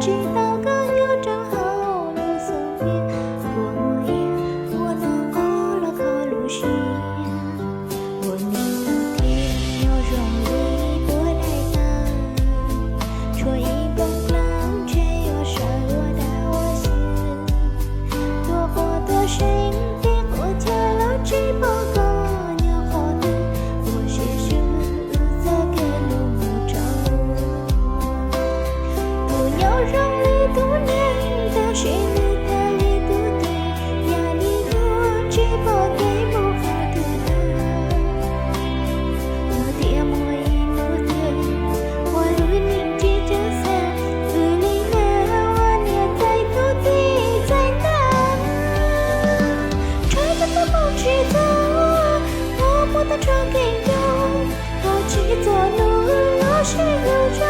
祈祷更有正好路送别，多么也我能过了靠路线，我宁的天要容易不来当，戳一崩浪却又烧到我心，多活多心的过跳了几步高鸟好的，我写书则给路木着不要让力度年的心里的力度的压力多几步给不好的我的莫一路的我路宁记着散不离了我也在土地在等吹着的风去走我不的传给有好几座路我是有着